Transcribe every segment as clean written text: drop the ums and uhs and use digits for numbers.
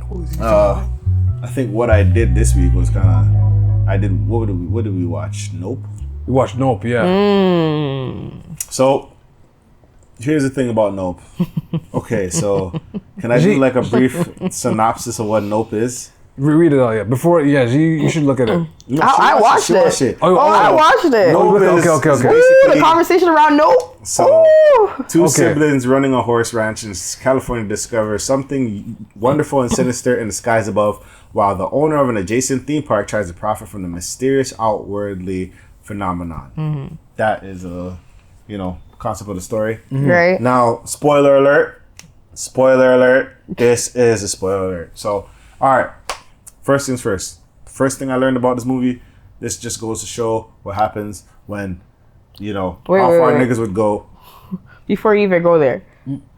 I think what I did this week was kind of, what did we watch? Nope. We watched Nope, yeah. So, here's the thing about Nope. Okay, so can I do like a brief synopsis of what Nope is? Read it all, yeah. Before, you should look at it. No, I watched it. Oh, I watched it. Nope is okay. Ooh, the conversation around Nope. So, Ooh. two siblings running a horse ranch in California discover something wonderful and sinister in the skies above, while the owner of an adjacent theme park tries to profit from the mysterious outwardly phenomenon. That is a, concept of the story. Right. Now, spoiler alert. This is a spoiler alert. So, all right. First things first. First thing I learned about this movie, this just goes to show what happens when, how far niggas would go. Before you even go there,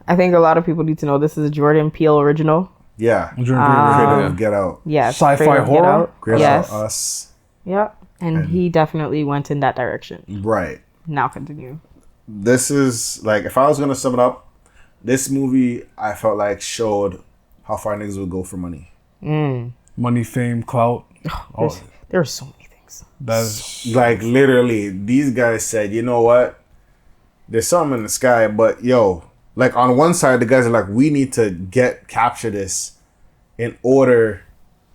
I think a lot of people need to know this is a Jordan Peele original. Yeah. Jordan Peele, Get Out. Yes. Sci-fi horror? Yes. Us. Yep. And he definitely went in that direction. Right. Now continue. This is, like, if I was going to sum it up, this movie, I felt like showed how far niggas would go for money. Money, fame, clout. There are so many things. That's like, literally, these guys said, you know what? There's something in the sky, but like, on one side, the guys are like, we need to capture this in order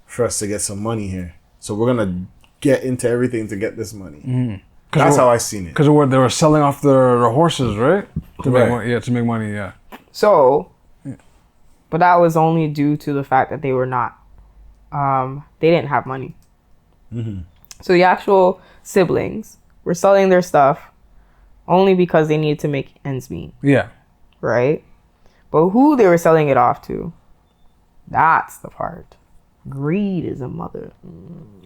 for us to get some money here. So we're going to get into everything to get this money. That's how I seen it. Because they were selling off their horses, right? To make money, yeah. So, but that was only due to the fact that they were not, they didn't have money. So the actual siblings were selling their stuff only because they needed to make ends meet. Yeah. Right? But who they were selling it off to, that's the part. Greed is a mother.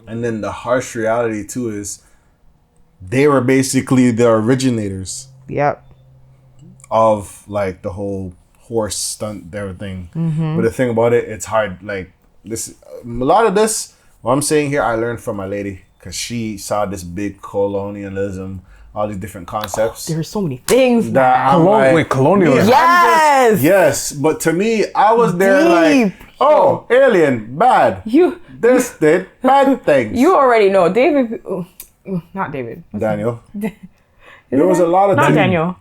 And then the harsh reality, too, is they were basically the originators. Yep. Of, like, the whole horse stunt, everything. But the thing about it, it's hard. Like, a lot of this, what I'm saying here, I learned from my lady. Because she saw this big colonialism, all these different concepts. There's so many things. Colonialism. Yes. Yes, but to me, I was there like, alien, bad. This did bad things. You already know, David. Not David. Daniel. There was a lot of not Daniel.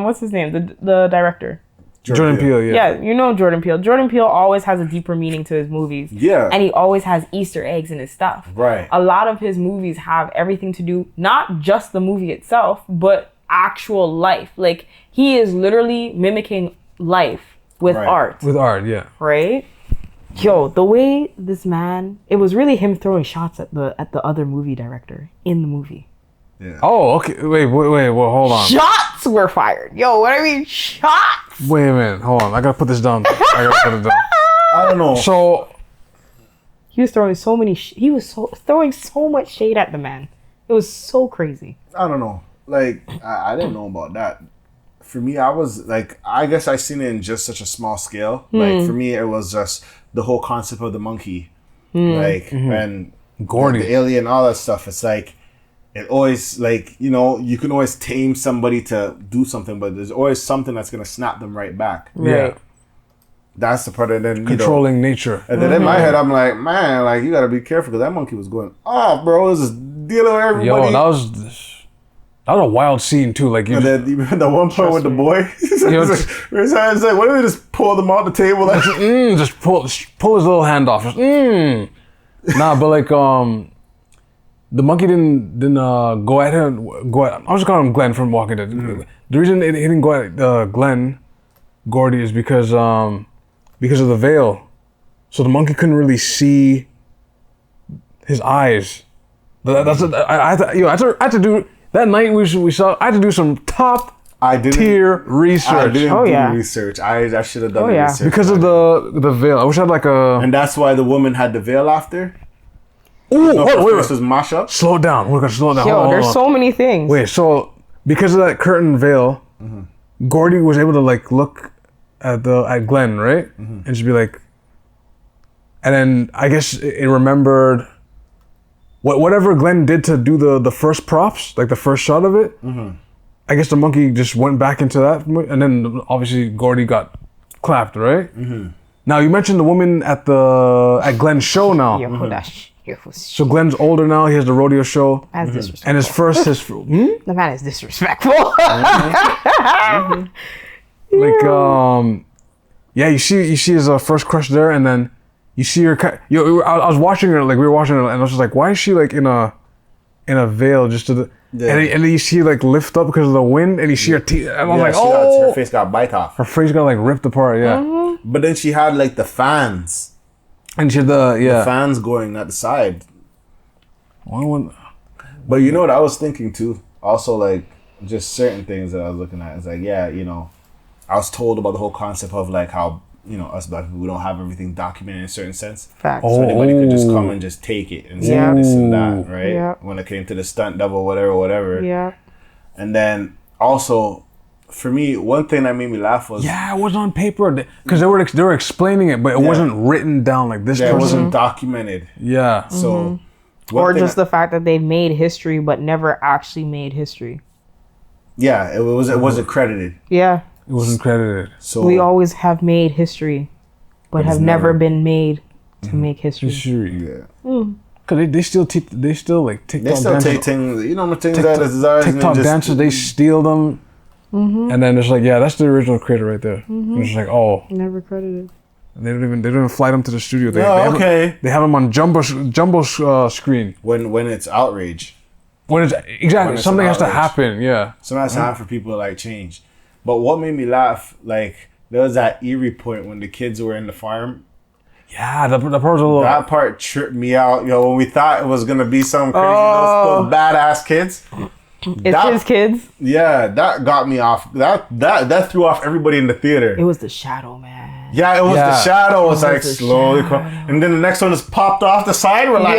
What's his name? The director. Jordan Peele, yeah. Yeah, you know Jordan Peele. Jordan Peele always has a deeper meaning to his movies. Yeah. And he always has Easter eggs in his stuff. Right. A lot of his movies have everything to do, not just the movie itself, but actual life. Like, he is literally mimicking life with art. With art, yeah. Right? Yo, the way this man, it was really him throwing shots at the other movie director in the movie. Yeah. Oh, okay. Wait, well, hold on. Shots were fired. Yo, what I mean, shots. Wait a minute, hold on. I gotta put this down. I don't know. So he was throwing throwing so much shade at the man. It was so crazy. I don't know. Like, I didn't know about that. For me, I was like, I guess I seen it in just such a small scale. Like, for me, it was just the whole concept of the monkey, like, and Gordy, the alien, all that stuff. It's like, it always, like, you can always tame somebody to do something, but there's always something that's gonna snap them right back. Yeah. That's the part of then controlling nature. And then in my head, I'm like, man, like, you gotta be careful because that monkey was going off, bro. It was just dealing with everybody. Yo, that was a wild scene too. Like, and then even the one part with the boy, it's like, why don't they just pull them off the table? Like, just pull his little hand off. Just, Nah, but like, the monkey didn't go at him. I'm just calling him Glenn from Walking Dead. The reason he didn't go at Glenn Gordy is because of the veil, so the monkey couldn't really see his eyes. I had to do that night. We saw. I had to do some top tier research. I didn't do research. I should have done research because of the veil. I wish I had like a. And that's why the woman had the veil after. Wait. This was mashup. Slow down. We're gonna slow down. Yo, there's so many things. Wait, so because of that curtain veil, Gordy was able to like look at Glenn, right, and just be like, and then I guess it remembered whatever Glenn did to do the first props, like the first shot of it. I guess the monkey just went back into that, and then obviously Gordy got clapped, right? Now you mentioned the woman at Glenn's show now. Yo, that shit was So Glenn's older now. He has the rodeo show. That's disrespectful. And The man is disrespectful. like yeah, you see his first crush there, and then you see her. I was watching her, like we were watching her, and I was just like, why is she like in a veil just to the. Yeah. And then you see like lift up because of the wind, and you see her teeth. And I was like, her face got bite off. Her face got like ripped apart. Yeah. But then she had like the fans. And she had the fans going at the side. One. But you know what I was thinking too? Also, like, just certain things that I was looking at. It's like, yeah, you know, I was told about the whole concept of like how, you know, us black people, we don't have everything documented in a certain sense. Facts. So anybody could just come and just take it and say this and that, right? Yeah. When it came to the stunt double, whatever. Yeah. And then also, for me, one thing that made me laugh was... Yeah, it was on paper. Because they were explaining it, but it wasn't written down like this. Yeah, it wasn't documented. Yeah. So... Or just the fact that they made history but never actually made history. Yeah, it wasn't credited. Yeah. It wasn't credited. So we always have made history, but have never been made to make history. Yeah. Because they still like TikTok They still dances. take things, you know, the things that is ours. TikTok dances, they steal them. And then it's like, yeah, that's the original creator right there. And it's like, oh. Never credited. They don't even fly them to the studio. They have them on jumbo screen. When it's outrage. When it's something has to happen, yeah. Something has to happen for people to like change. But what made me laugh, like, there was that eerie point when the kids were in the farm. Yeah, the part was a little... That part tripped me out. Yo, when we thought it was going to be some crazy, those badass kids. It's his kids. Yeah, that got me off. That threw off everybody in the theater. It was the shadow, man. Yeah, it was the shadow. It was like slowly, and then the next one just popped off the side. We're like,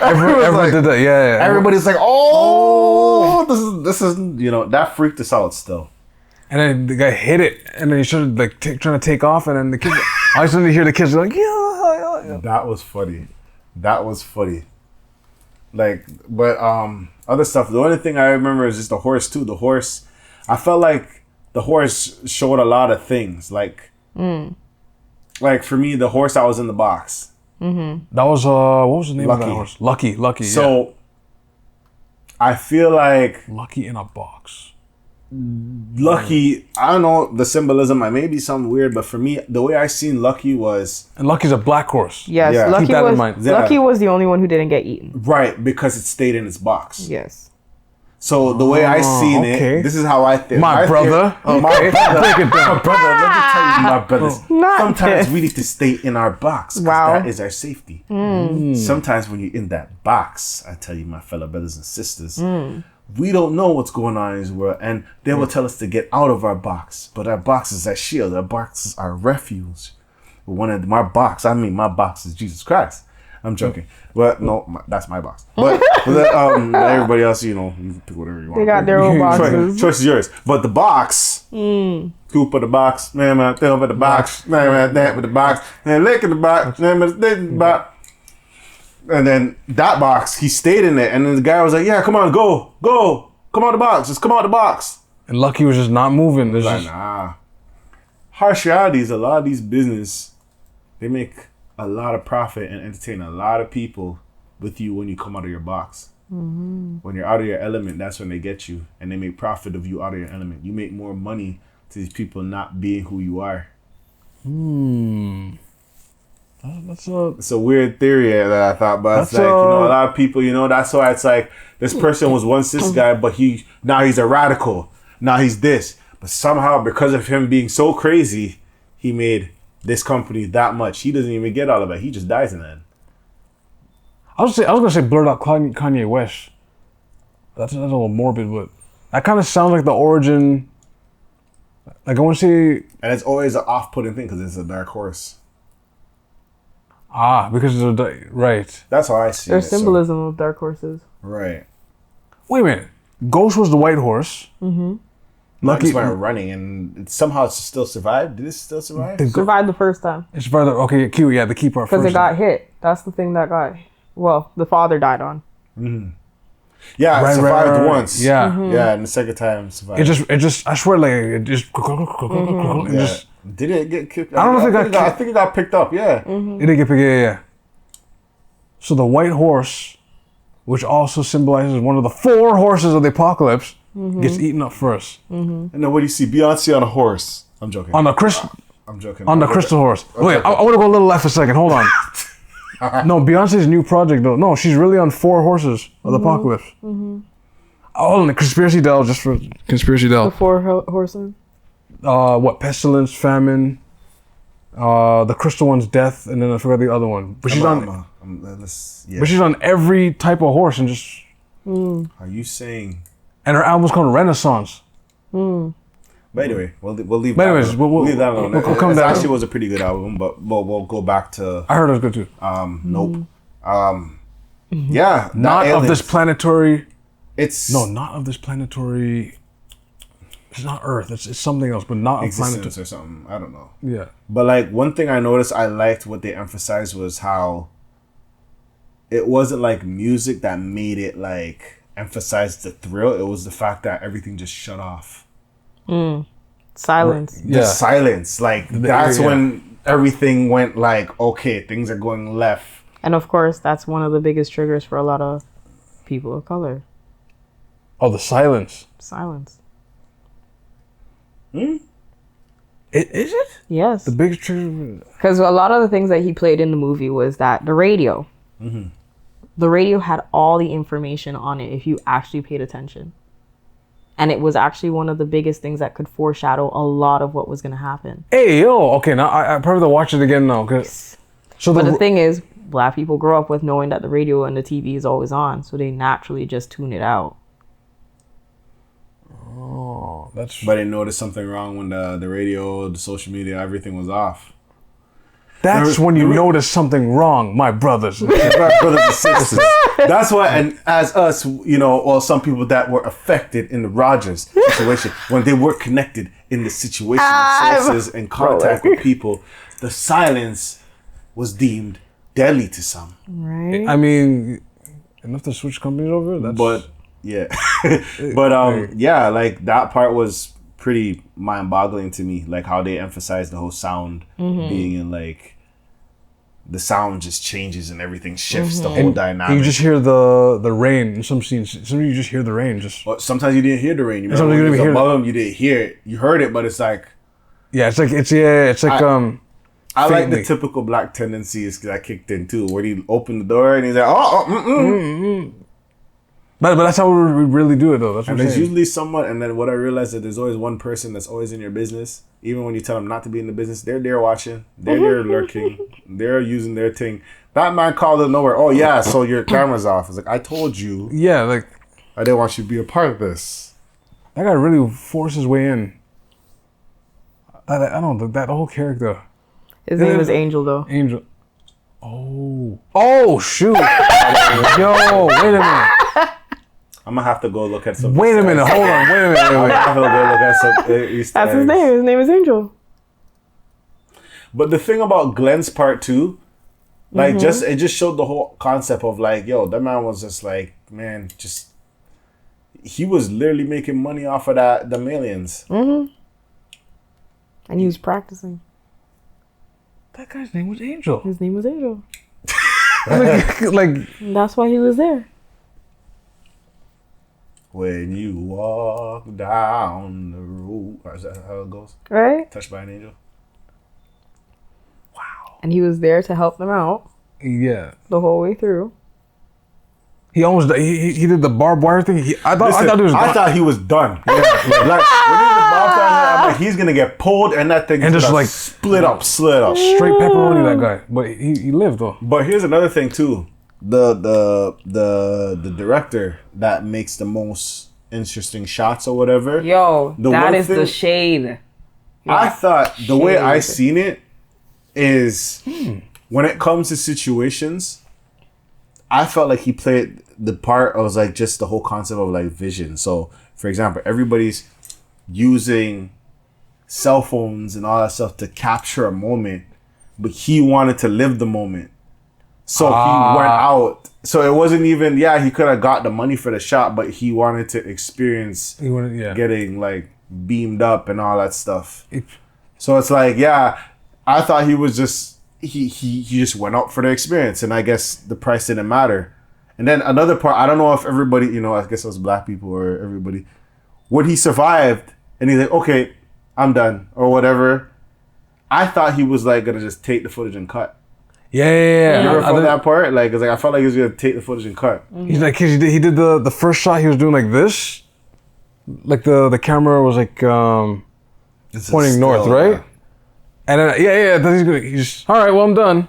everyone did that. Yeah. Everybody's like, this is you know, that freaked us out still. And then the guy hit it, and then he started like trying to take off, and then the kids. I started to hear the kids like, yeah. That was funny. Like, but other stuff. The only thing I remember is just the horse too. The horse, I felt like the horse showed a lot of things. Like for me, the horse that was in the box. That was what was the name of that horse? Lucky. So I feel like Lucky in a box. Lucky, I don't know the symbolism. I may be something weird, but for me, the way I seen Lucky was... And Lucky's a black horse. Yes, yeah. Lucky keep that was, in mind. Lucky was the only one who didn't get eaten. Right, because it stayed in its box. Yes. So the way I seen it, this is how I think. My brother. Break it down. My brother, let me tell you, my brothers. Sometimes we need to stay in our box. Wow. That is our safety. Sometimes when you're in that box, I tell you, my fellow brothers and sisters, we don't know what's going on in this world, and they will tell us to get out of our box. But our box is our shield. Our box is our refuge. My box is Jesus Christ. I'm joking. But no, that's my box. But everybody else, you know, you can pick whatever you want. They got their own boxes. Choice is yours. But the box, scoop of the box, man, thumb of the box, man, that with the box, and lick in the box, man, the box. And then that box, he stayed in it, and then the guy was like, "Yeah, come on, go, come out the box, just come out the box." And Lucky was just not moving. There's like, nah. Harsh realities. A lot of these business, they make a lot of profit and entertain a lot of people with you when you come out of your box. When you're out of your element, that's when they get you, and they make profit of you out of your element. You make more money to these people not being who you are. It's a weird theory that I thought, but it's like, you know, a lot of people, you know, that's why it's like this person was once this guy, but now he's a radical. Now he's this. But somehow, because of him being so crazy, he made this company that much. He doesn't even get all of it. He just dies in the end. I was gonna say blurt out Kanye West. That's a little morbid, but that kind of sounds like the origin. Like I want to see, and it's always an off-putting thing because it's a dark horse. Because it's right. That's how I see it. There's symbolism of dark horses. Right. Wait a minute. Ghost was the white horse. Lucky went running, and it somehow still survived. Did it still survive? It survived the first time. It survived. Okay, Q. Yeah, the key part. Because it got hit. That's the thing that got. Well, the father died on. Yeah, it survived once. Yeah, yeah, and the second time it survived. It just. I swear, like it just. Did it get kicked? I don't know if it got I think it got picked up. Yeah. Mm-hmm. It did get picked. Yeah. So the white horse, which also symbolizes one of the 4 horses of the apocalypse, gets eaten up first. And then what do you see? Beyonce on a horse. I'm joking. On the crystal. I'm joking. On the crystal horse. Wait, I want to go a little left a second. Hold on. No, Beyonce's new project though. No, she's really on 4 horses of the apocalypse. Oh, and the conspiracy Dell, just for conspiracy Dell. The 4 horsemen. What? Pestilence, famine. The crystal one's death, and then I forgot the other one. But she's on. But she's on every type of horse and just. Are you saying? And her album's called Renaissance. But anyway, we'll leave. But anyways, we'll leave that alone. We'll come it down. actually was a pretty good album, but we'll go back to. I heard it was good too. Nope. Yeah. Not of this planetary. It's not of this planetary. It's not Earth. It's something else, but not existence planetary or something. I don't know. Yeah. But like one thing I noticed, I liked what they emphasized was how it wasn't like music that made it like emphasize the thrill. It was the fact that everything just shut off. Silence. The silence. Like that's when everything went like, okay, things are going left. And of course, that's one of the biggest triggers for a lot of people of color. Oh, the silence. Silence. Is it? Yes. The biggest trigger. Because a lot of the things that he played in the movie was that the radio. The radio had all the information on it if you actually paid attention. And it was actually one of the biggest things that could foreshadow a lot of what was going to happen. Hey, yo. Okay, now I probably have to watch it again now. So But the thing is, Black people grow up with knowing that the radio and the TV is always on. So they naturally just tune it out. Oh, that's. But they noticed something wrong when the radio, the social media, everything was off. That's when you notice something wrong, my brothers. My brothers and sisters. That's why, and as us, you know, or some people that were affected in the Rogers situation, when they were connected in the situation of sources and contact with people, the silence was deemed deadly to some. Right. I mean, enough to switch companies over. That's. But yeah, but yeah, like that part was pretty mind-boggling to me, like how they emphasized the whole sound being in like. The sound just changes and everything shifts the whole dynamic. You just hear the rain in some scenes. Sometimes you just hear the rain. Well, sometimes you didn't hear the rain. You Sometimes you didn't hear above them, you didn't hear it. You heard it, but it's like. Yeah, it's like I like the typical Black tendencies that kicked in too, where he opened the door and he's like, But that's how we really do it though. That's what and I'm there's saying. usually someone, and then what I realized that there's always one person that's always in your business. Even when you tell them not to be in the business, they're there watching. They're there lurking. They're using their thing. That man called it nowhere. Oh yeah, so your camera's off. It's like, I told you. Yeah, like I didn't want you to be a part of this. that guy really forced his way in. I don't know, that whole character. His name is Angel, though. Angel. Oh shoot. Yo, wait a minute. I'm gonna have to go look at some. Wait a minute. Hold on. Wait a minute. I'm gonna have to go look at some Easter That's his eggs. name. His name is Angel. But the thing about Glenn's part too, like it just showed the whole concept of like, yo, that man was just like, man, just he was literally making money off of the millions. And he was practicing. That guy's name was Angel. His name was Angel. like And that's why he was there. When you walk down the road, or is that how it goes? Right? Touched by an angel. And he was there to help them out yeah. the whole way through. He almost he did the barbed wire thing. I thought he was I thought he was done. Yeah. Like when he did the barbed wire, I'm like, he's gonna get pulled and that thing And just gonna like split up. straight pepperoni, that guy. But he lived though. But here's another thing too. The director that makes the most interesting shots or whatever. Yo, The that one is the thing- shade. I thought the way I Shade. seen it is when it comes to situations, I felt like he played the part of like just the whole concept of like vision. So for example, everybody's using cell phones and all that stuff to capture a moment, but he wanted to live the moment. So he went out. So it wasn't even, he could have got the money for the shot, but he wanted to experience He wanted, getting like beamed up and all that stuff. So it's like, yeah, I thought he was just he just went out for the experience, and I guess the price didn't matter. And then another part, I don't know if everybody, I guess it was black people or everybody, when he survived and he's like, okay, I'm done or whatever. I thought he was like gonna just take the footage and cut. Yeah. You ever felt that part? Like, it's like I felt like he was gonna take the footage and cut. He's like, he did the first shot. He was doing like this, like the camera was like pointing north, right? Yeah. And then then he's just all right. Well, I'm done.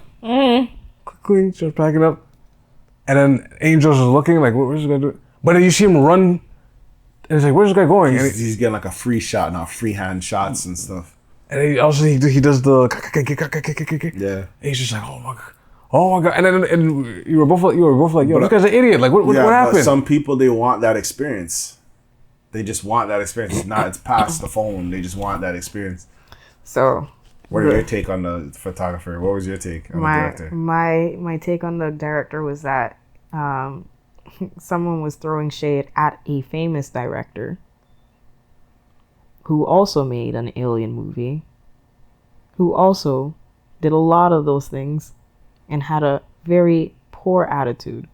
Quickly starts packing up, and then Angel's is looking like, where's this guy doing? But then you see him run, and it's like, where's this guy going? He's getting like a free shot, not freehand shots and stuff. And he also he does the Yeah. And he's just like, oh my god, and then you were both like, yo, this guy's an idiot. Like, what happened? But some people, they want that experience. They just want that experience. It's past the phone. They just want that experience. So, what are your take on the photographer? What was your take on the director? My take on the director was that someone was throwing shade at a famous director who also made an alien movie, who also did a lot of those things and had a very poor attitude.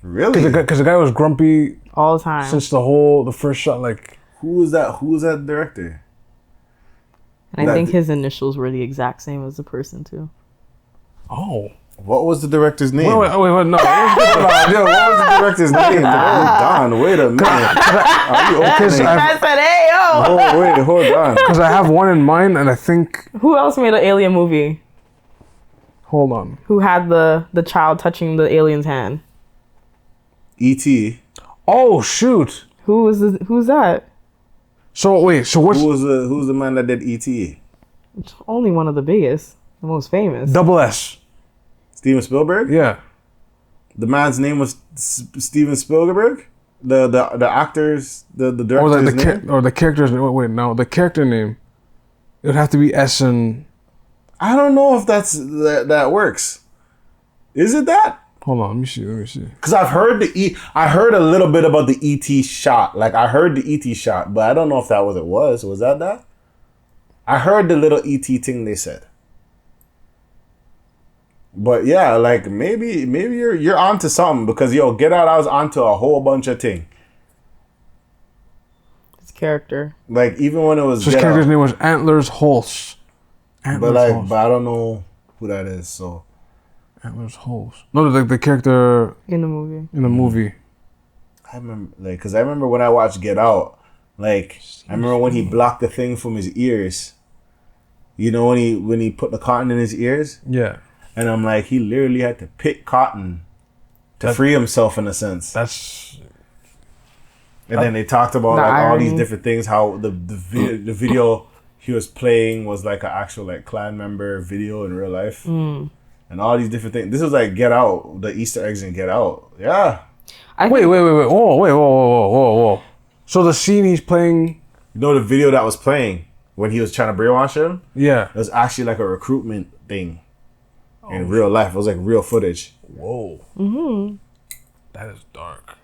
Really? Because the guy was grumpy all the time since the first shot. Like, who was that director? and I think his initials were the exact same as the person too. oh. What was the director's name? Wait, no. What was the director's name? Hold on, wait a minute. Are you okay? I said, hey, yo! Hold on. Because I have one in mind, and I think... Who else made an alien movie? Hold on. Who had the child touching the alien's hand? E.T. Oh, shoot. Who's that? So, wait, so what's... Who's the man that did E.T.? It's only one of the biggest, the most famous. Double S. Steven Spielberg? Yeah. The man's name was Steven Spielberg? The actor's, the director's name? Or the character's name. Wait, no. The character name. It would have to be S and... I don't know if that works. Is it that? Hold on, let me see. Because I've heard I heard a little bit about the E.T. shot. Like, I heard the E.T. shot, but I don't know if that was it was. Was that? I heard the little E.T. thing they said. But yeah, like maybe you're onto something because Get Out, I was onto a whole bunch of things. His character. Like even when it was so his character's name was Antlers Holst. But I don't know who that is. So Antlers Holst. No, the character in the movie. I remember because I remember when I watched Get Out. Like I remember when he blocked the thing from his ears. You know when he put the cotton in his ears. Yeah. And I'm like, he literally had to pick cotton to free himself in a sense. And then they talked about like all these different things. How the video he was playing was like an actual like clan member video in real life, and all these different things. This was like Get Out, the Easter eggs in Get Out. Yeah. Wait. Whoa. So the scene he's playing. You know the video that was playing when he was trying to brainwash him? Yeah. It was actually like a recruitment thing. In real life, it was like real footage. Whoa. Mm-hmm. That is dark.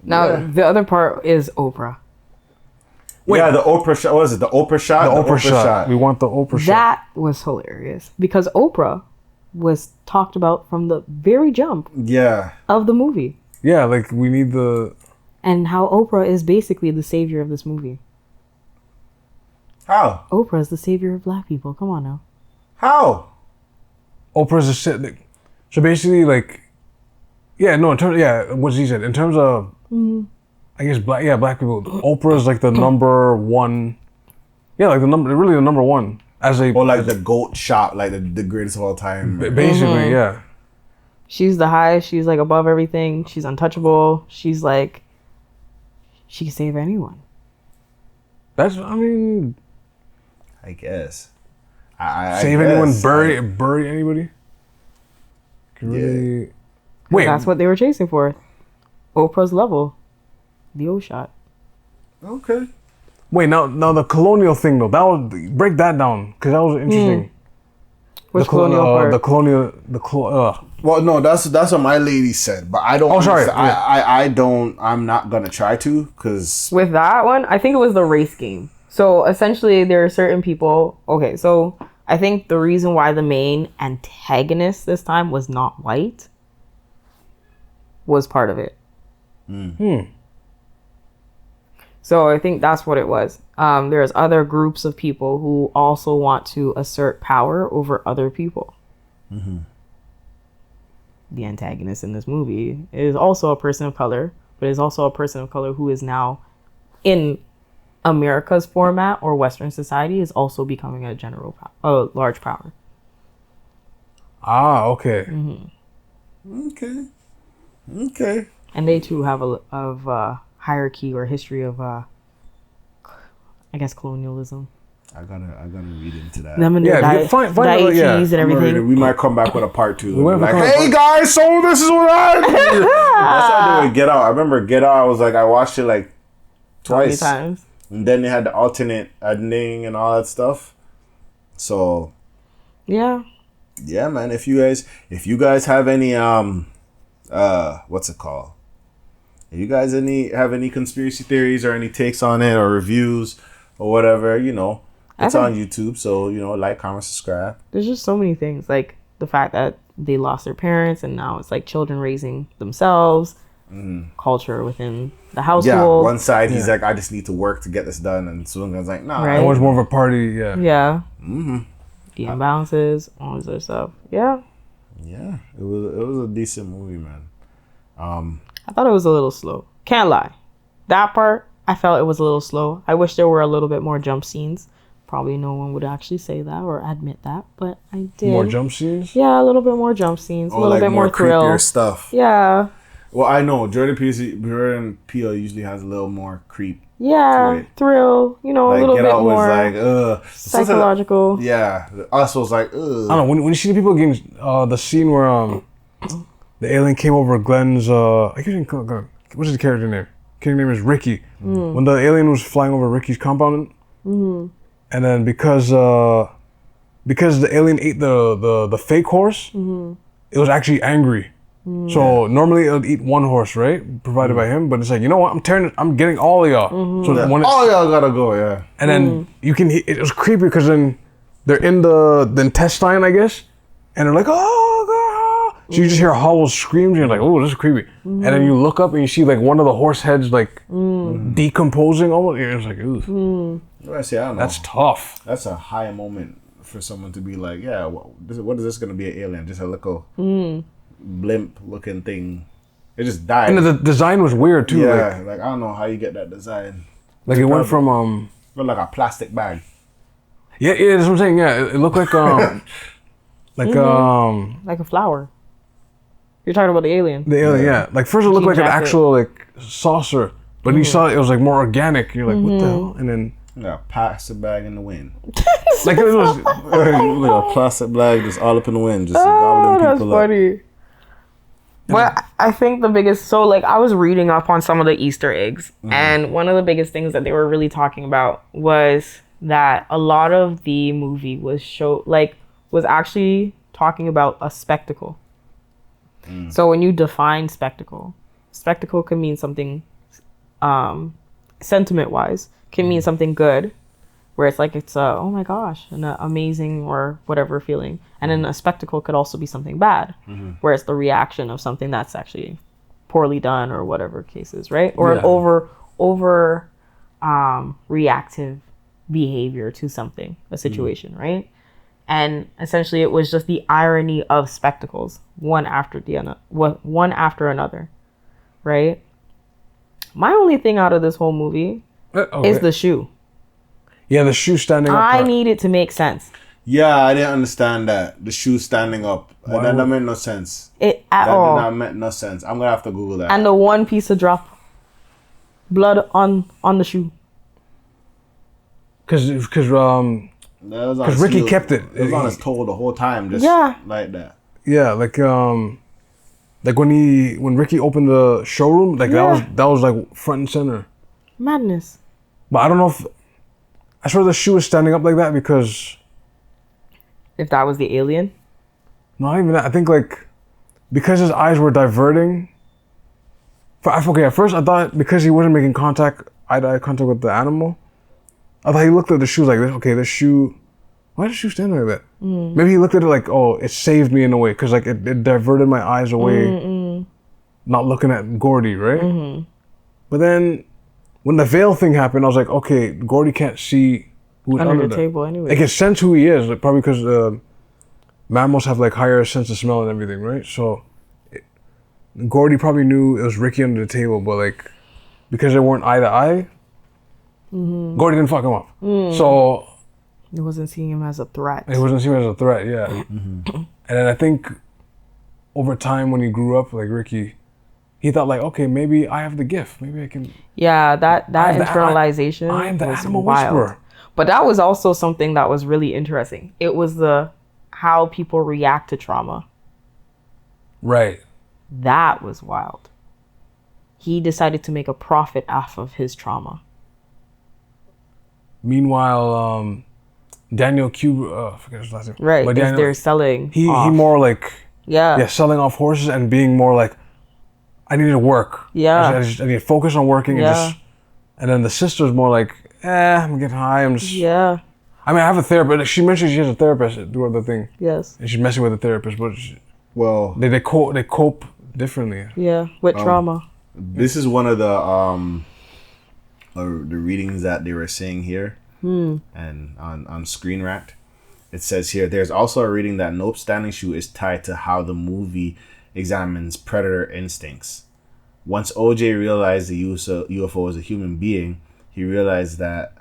Now the other part is Oprah. Wait, yeah, the Oprah shot. What is it? The Oprah shot. The Oprah shot. We want the Oprah shot. That was hilarious because Oprah was talked about from the very jump. Yeah. Of the movie. Yeah, like we need the. And how Oprah is basically the savior of this movie. How? Oprah is the savior of black people. Come on now. How? Oprah's a shit. So basically, like, what he said in terms of, I guess black people. Oprah's like the number one. Yeah, like the number one as a. Or like the GOAT shot, like the greatest of all time. Basically, yeah. She's the highest. She's like above everything. She's untouchable. She's like, she can save anyone. I guess. Save anyone, bury anybody. Really... Wait, that's what they were chasing for. Oprah's level, the O shot. Okay. Wait, now the colonial thing though. That was break that down because that was interesting. Which colonial part? The colonial. Well, no, that's what my lady said, but I don't. Oh, sorry. I don't. I'm not gonna try to because with that one, I think it was the race game. So essentially, there are certain people. Okay, so I think the reason why the main antagonist this time was not white was part of it. So I think that's what it was. There's other groups of people who also want to assert power over other people. The antagonist in this movie is also a person of color, but is also a person of color who is now in America's format or Western society is also becoming a large power. Ah, okay. Okay. And they too have a hierarchy or history of, I guess, colonialism. I gotta read into that. Them and Yeah, their find deities yeah. and everything. We might come back with a part 2. might Like, come hey back- guys, so this is what I did. That's how they would Get Out. I remember Get Out. I was like, I watched it like twice. How many times? And then they had the alternate ending and all that stuff. So Yeah. yeah, man. If you guys have any what's it called? If you guys have any conspiracy theories or any takes on it or reviews or whatever, it's on YouTube. So like, comment, subscribe. There's just so many things, like the fact that they lost their parents and now it's like children raising themselves. Culture within the household. Yeah, one side he's like, I just need to work to get this done, and Swingan's like, nah. Right. It was more of a party, yeah. Yeah. The imbalances, all this other stuff. Yeah. Yeah, it was a decent movie, man. I thought it was a little slow. Can't lie. That part, I felt it was a little slow. I wish there were a little bit more jump scenes. Probably no one would actually say that or admit that, but I did. More jump scenes? Yeah, a little bit more jump scenes. A little like bit more thrill. creepier stuff. Yeah. Well, I know Jordan Peele usually has a little more creep. Yeah, Right. thrill. A Like little Get bit Out was more like, psychological. Yeah, Us was like, I don't know, when you see the people getting, the scene where the alien came over Glenn's, I can't even Glenn. What's his character name? Character name is Ricky. When the alien was flying over Ricky's compound, and then because the alien ate the fake horse, it was actually angry. So normally it would eat one horse, right? Provided by him, but it's like, you know what? I'm getting all of y'all. So when all y'all gotta go, yeah. and then you can, it was creepy because then they're in the intestine, I guess, and they're like, oh God. So you just hear howls, screams, and you're like, oh, this is creepy. And then you look up and you see like one of the horse heads like decomposing almost. It's like, ooh, I don't know. that's tough. That's a high moment for someone to be like, yeah, what is this gonna be, an alien? Just a little blimp looking thing. It just died. And the design was weird too. Yeah, like I don't know how you get that design. Like it went from Looked like a plastic bag. yeah, that's what I'm saying. Yeah, it looked like like Like a flower. You're talking about the alien. the alien. Yeah, like first it looked like an jacket. actual like saucer, but you saw it was like more organic. You're like, what the hell? And then Yeah, plastic bag in the wind. like it was Like a plastic bag just all up in the wind, just Oh, gobbling that's people up. funny. But I think the biggest, so like I was reading up on some of the Easter eggs, and one of the biggest things that they were really talking about was that a lot of the movie was actually talking about a spectacle. So when you define spectacle can mean something, sentiment wise, can mean something good, where it's like it's a, oh my gosh, an amazing or whatever feeling, and then a spectacle could also be something bad, where it's the reaction of something that's actually poorly done or whatever cases, right? Or an over reactive behavior to something, a situation, right? And essentially it was just the irony of spectacles, one after another, right? My only thing out of this whole movie is the shoe. Yeah, the shoe standing up. I need it to make sense. Yeah, I didn't understand that. The shoe standing up. That made no sense. It at That all. did not make no sense. I'm gonna have to Google that. And the one piece of drop blood on the shoe. Because Ricky kept it. It was on his toe the whole time, just like that. Yeah, like when Ricky opened the showroom, like that was like front and center. Madness. But I don't know if I swear the shoe was standing up like that because If that was the alien. not even that. I think like because his eyes were diverting. Okay, at first I thought because he wasn't making eye-to-eye contact with the animal, I thought he looked at the shoes like this. Okay, this shoe. Why is the shoe standing like that? Maybe he looked at it like, oh, it saved me in a way because like it diverted my eyes away, not looking at Gordy, right? But then when the veil thing happened, I was like, okay, Gordy can't see who's Under the there. table anyway. It can sense who he is, like, probably because mammals have like higher sense of smell and everything, right? So Gordy probably knew it was Ricky under the table, but like because they weren't eye to eye, Gordy didn't fuck him up. So It wasn't seeing him as a threat. it wasn't seen as a threat, yeah. And then I think over time when he grew up, like Ricky, he thought like, okay, maybe I have the gift. Maybe I can. Yeah, that internalization I am the was animal wild. whisperer. But that was also something that was really interesting. It was the how people react to trauma. Right. That was wild. He decided to make a profit off of his trauma. Meanwhile, Daniel Cube, I forget his last name. Right, But because they're selling he off. more like Yeah. selling off horses and being more like, I need to work. Yeah. I need to focus on working Yeah. and then the sister's more like, I'm getting high. I'm just. Yeah. I mean, I have a therapist. She mentioned she has a therapist throughout the thing, Yes. and she's messing with the therapist, but Well, they cope differently. Yeah. With trauma. this is one of the readings that they were saying here, and on Screen Rant, it says here there's also a reading that Nope Standing Shoe is tied to how the movie examines predator instincts. Once OJ realized the UFO was a human being, he realized that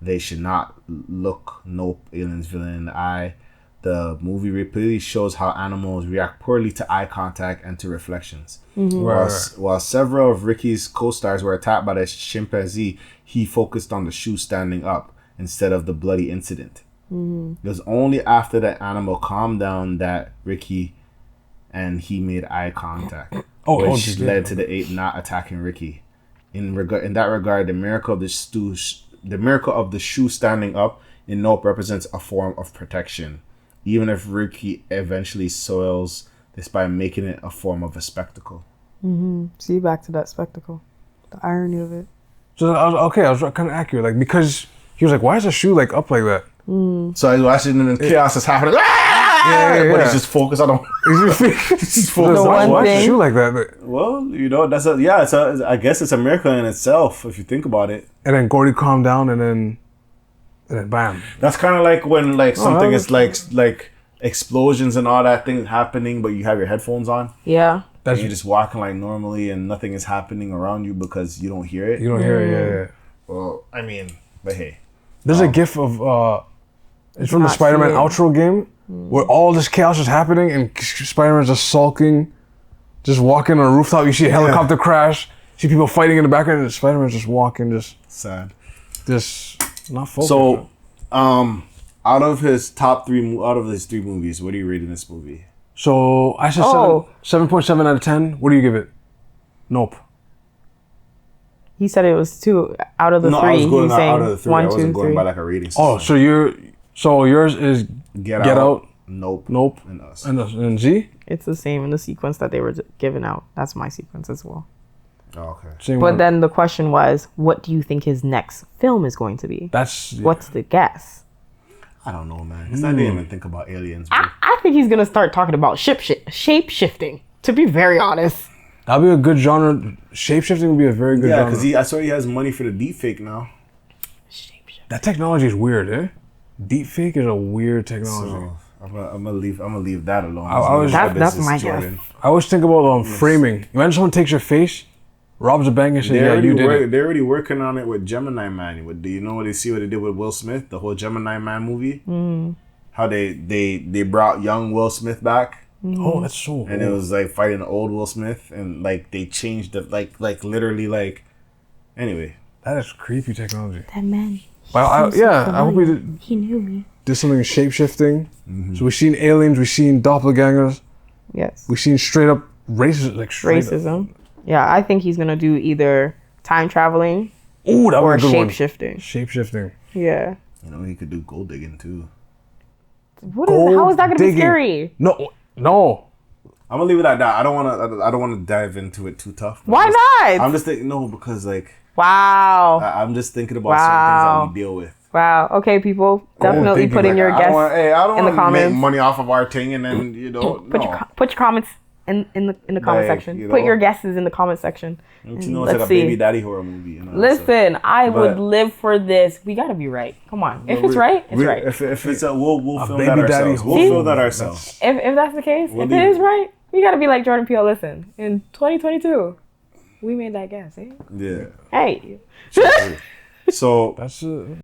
they should not look Nope aliens villain in the eye. The movie repeatedly shows how animals react poorly to eye contact and to reflections. While several of Ricky's co-stars were attacked by the chimpanzee, he focused on the shoe standing up instead of the bloody incident. It was only after the animal calmed down that Ricky and he made eye contact, which led to the ape not attacking Ricky. In that regard, the miracle of the shoe standing up in Nope represents a form of protection, even if Ricky eventually soils this by making it a form of a spectacle. See, back to that spectacle. The irony of it. So I was kind of accurate, like because he was like, why is the shoe like up like that? So I was watching and the chaos is happening. But he's just focused on He's The one why is the thing- shoe like that? Well, I guess it's a miracle in itself if you think about it. And then Gordy calmed down, and then bam. That's kind of like when like something that is like explosions and all that thing happening, but you have your headphones on. Yeah. And you're just walking like normally, and nothing is happening around you because you don't hear it. You don't hear it, yeah. Well, I mean, but hey, There's a gif of it's from the not Spider-Man seeing. outro game where all this chaos is happening and Spider-Man's just sulking, just walking on a rooftop. You see a helicopter crash, see people fighting in the background, and Spider-Man's just walking, just sad. not focused. So, out of his three movies, what are you rating this movie? So I said 7.7 out of 10. What do you give it? Nope. He said it was 2 out of the 3. I was going He was saying out of the 3. 1, I wasn't 2, going 3. by like a rating Oh, system. so yours is Get Out, Nope, and Us. and Z. It's the same in the sequence that they were giving out. That's my sequence as well. Oh, okay. Same But one. then the question was, what do you think his next film is going to be? What's the guess? I don't know, man. Because I didn't even think about aliens. Bro. I think he's gonna start talking about shape shifting. To be very honest. That'd be a good genre. Shapeshifting would be a very good genre. because I saw he has money for the deepfake now. That technology is weird, eh? Deepfake is a weird technology. So I'm gonna leave that alone. I was- That's my guess. I always think about framing. Imagine someone takes your face, robs a bank, and says, "Yeah, you did it." They're already working on it with Gemini Man. Do you know what they did with Will Smith? The whole Gemini Man movie. How they brought young Will Smith back. Oh, that's so. And it was like fighting old Will Smith, and like they changed the like literally like. Anyway, that is creepy technology. That man. Well, I hope we did He knew me. something shape shifting. So we've seen aliens, we've seen doppelgangers, Yes. we've seen straight up racism. Yeah, I think he's gonna do either time traveling Ooh, that or was a good shape one. shifting. Shape shifting. Yeah. he could do gold digging too. How is that gonna be digging. scary? No. I'm gonna leave it at that. I don't want to dive into it too tough. Why not? I'm just thinking because like Wow. I'm just thinking about certain things that we deal with. Wow. Okay, people, definitely thinking, put in like, your I guess don't in the want to make comments. money off of our thing, and then Put your comments in the comment Like, section. you Put know. your guesses in the comment section. It's And like a let's baby see. daddy horror movie. You know, so. Listen, I would But- live for this. We gotta be right. Come on. If But it's right, it's we- right. If it's we'll film baby that daddy ourselves. We'll horror. film that ourselves. If that's the case, We'll if leave it is it. right, we gotta be like Jordan Peele. Listen, in 2022, we made that guess. Eh? Yeah. Hey. So That's it.